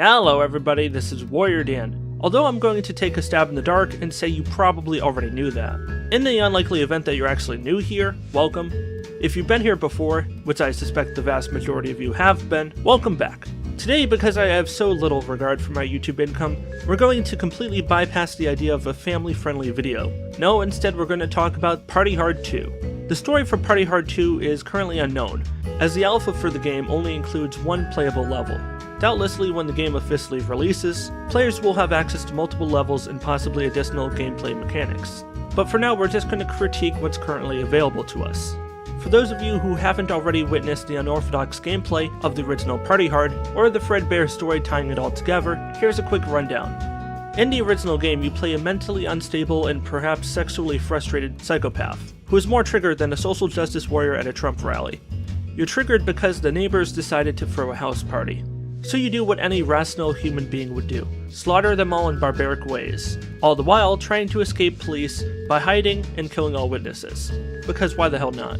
Hello everybody, this is WarriorDan. Although I'm going to take a stab in the dark and say you probably already knew that. In the unlikely event that you're actually new here, welcome. If you've been here before, which I suspect the vast majority of you have been, welcome back. Today, because I have so little regard for my YouTube income, we're going to completely bypass the idea of a family-friendly video. No, instead we're going to talk about Party Hard 2. The story for Party Hard 2 is currently unknown, as the alpha for the game only includes one playable level. Doubtlessly, when the game officially releases, players will have access to multiple levels and possibly additional gameplay mechanics. But for now, we're just going to critique what's currently available to us. For those of you who haven't already witnessed the unorthodox gameplay of the original Party Hard, or the threadbare story tying it all together, here's a quick rundown. In the original game, you play a mentally unstable and perhaps sexually frustrated psychopath, who is more triggered than a social justice warrior at a Trump rally. You're triggered because the neighbors decided to throw a house party. So you do what any rational human being would do, slaughter them all in barbaric ways, all the while trying to escape police by hiding and killing all witnesses. Because why the hell not?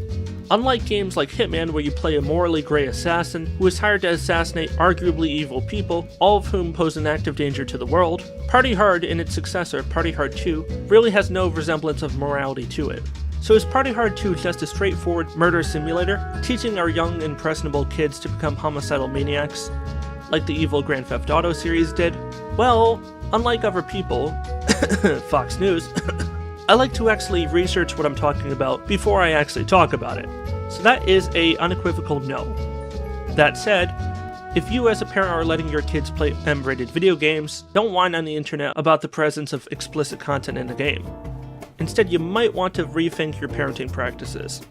Unlike games like Hitman, where you play a morally gray assassin who is hired to assassinate arguably evil people, all of whom pose an active danger to the world, Party Hard and its successor, Party Hard 2, really has no resemblance of morality to it. So is Party Hard 2 just a straightforward murder simulator, teaching our young impressionable kids to become homicidal maniacs, like the evil Grand Theft Auto series did? Well, unlike other people, Fox News, I like to actually research what I'm talking about before I actually talk about it. So that is a unequivocal no. That said, if you as a parent are letting your kids play M-rated video games, don't whine on the internet about the presence of explicit content in the game. Instead, you might want to rethink your parenting practices.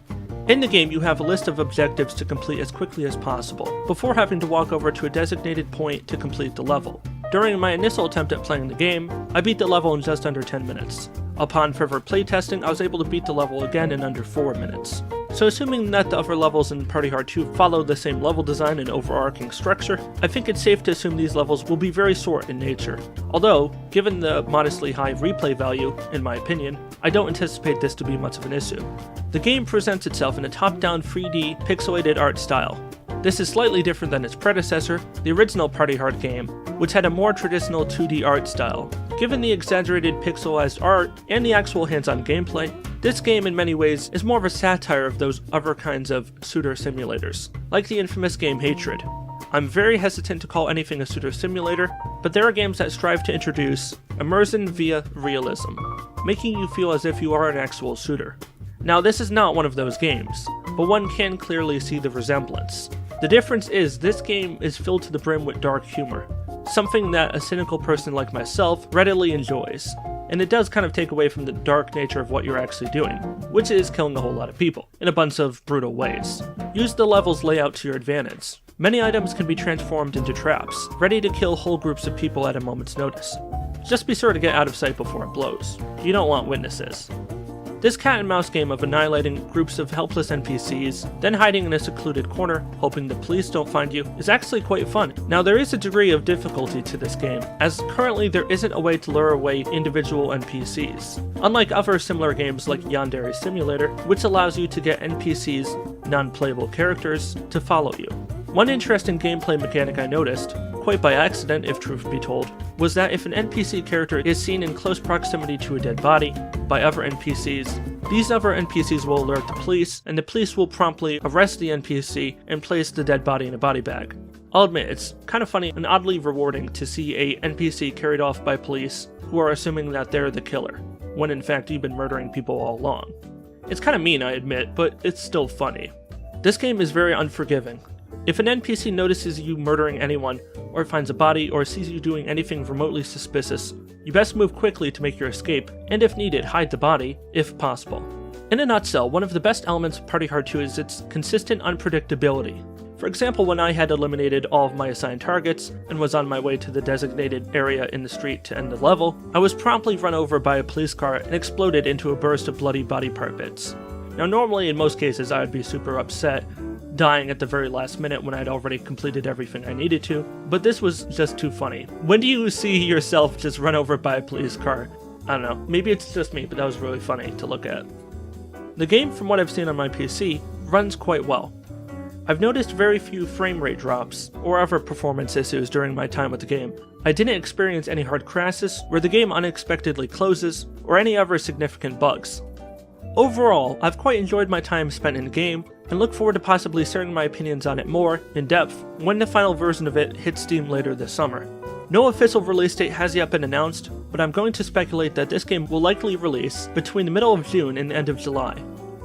In the game, you have a list of objectives to complete as quickly as possible, before having to walk over to a designated point to complete the level. During my initial attempt at playing the game, I beat the level in just under 10 minutes. Upon further playtesting, I was able to beat the level again in under 4 minutes. So assuming that the other levels in Party Hard 2 follow the same level design and overarching structure, I think it's safe to assume these levels will be very short in nature. Although, given the modestly high replay value, in my opinion, I don't anticipate this to be much of an issue. The game presents itself in a top-down 3D pixelated art style. This is slightly different than its predecessor, the original Party Hard game, which had a more traditional 2D art style. Given the exaggerated pixelized art and the actual hands-on gameplay, this game in many ways is more of a satire of those other kinds of shooter simulators, like the infamous game Hatred. I'm very hesitant to call anything a shooter simulator, but there are games that strive to introduce immersion via realism, making you feel as if you are an actual shooter. Now, this is not one of those games, but one can clearly see the resemblance. The difference is this game is filled to the brim with dark humor, something that a cynical person like myself readily enjoys, and it does kind of take away from the dark nature of what you're actually doing, which is killing a whole lot of people, in a bunch of brutal ways. Use the level's layout to your advantage. Many items can be transformed into traps, ready to kill whole groups of people at a moment's notice. Just be sure to get out of sight before it blows. You don't want witnesses. This cat and mouse game of annihilating groups of helpless NPCs, then hiding in a secluded corner, hoping the police don't find you, is actually quite fun. Now, there is a degree of difficulty to this game, as currently there isn't a way to lure away individual NPCs, unlike other similar games like Yandere Simulator, which allows you to get NPCs, non-playable characters, to follow you. One interesting gameplay mechanic I noticed, quite by accident if truth be told, was that if an NPC character is seen in close proximity to a dead body by other NPCs, these other NPCs will alert the police, and the police will promptly arrest the NPC and place the dead body in a body bag. I'll admit, it's kind of funny and oddly rewarding to see a NPC carried off by police who are assuming that they're the killer, when in fact you've been murdering people all along. It's kind of mean, I admit, but it's still funny. This game is very unforgiving. If an NPC notices you murdering anyone, or finds a body, or sees you doing anything remotely suspicious, you best move quickly to make your escape, and if needed, hide the body, if possible. In a nutshell, one of the best elements of Party Hard 2 is its consistent unpredictability. For example, when I had eliminated all of my assigned targets, and was on my way to the designated area in the street to end the level, I was promptly run over by a police car and exploded into a burst of bloody body part bits. Now normally in most cases I would be super upset, dying at the very last minute when I'd already completed everything I needed to, but this was just too funny. When do you see yourself just run over by a police car? I don't know, maybe it's just me, but that was really funny to look at. The game, from what I've seen on my PC, runs quite well. I've noticed very few frame rate drops, or other performance issues during my time with the game. I didn't experience any hard crashes, where the game unexpectedly closes, or any other significant bugs. Overall, I've quite enjoyed my time spent in the game, and look forward to possibly sharing my opinions on it more, in depth, when the final version of it hits Steam later this summer. No official release date has yet been announced, but I'm going to speculate that this game will likely release between the middle of June and the end of July.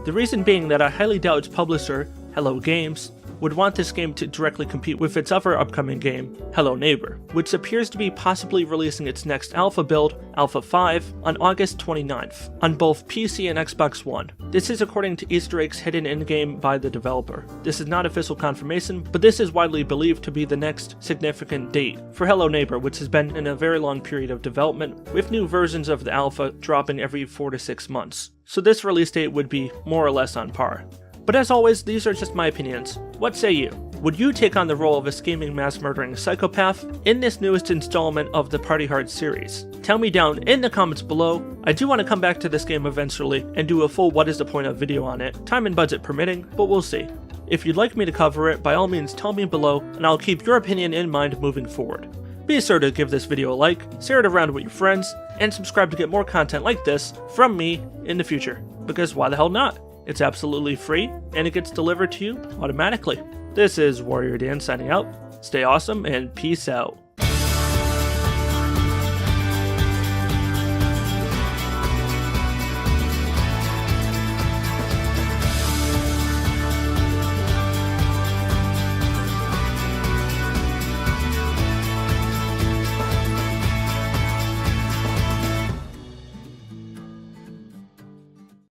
The reason being that I highly doubt its publisher, Hello Games, would want this game to directly compete with its other upcoming game, Hello Neighbor, which appears to be possibly releasing its next alpha build, Alpha 5, on August 29th, on both PC and Xbox One. This is according to Easter eggs hidden in-game by the developer. This is not official confirmation, but this is widely believed to be the next significant date for Hello Neighbor, which has been in a very long period of development, with new versions of the alpha dropping every 4 to 6 months. So this release date would be more or less on par. But as always, these are just my opinions. What say you? Would you take on the role of a scheming mass-murdering psychopath in this newest installment of the Party Hard series? Tell me down in the comments below. I do want to come back to this game eventually and do a full what is the point of video on it, time and budget permitting, but we'll see. If you'd like me to cover it, by all means tell me below, and I'll keep your opinion in mind moving forward. Be sure to give this video a like, share it around with your friends, and subscribe to get more content like this from me in the future. Because why the hell not? It's absolutely free, and it gets delivered to you automatically. This is WarriorDan signing out. Stay awesome, and peace out.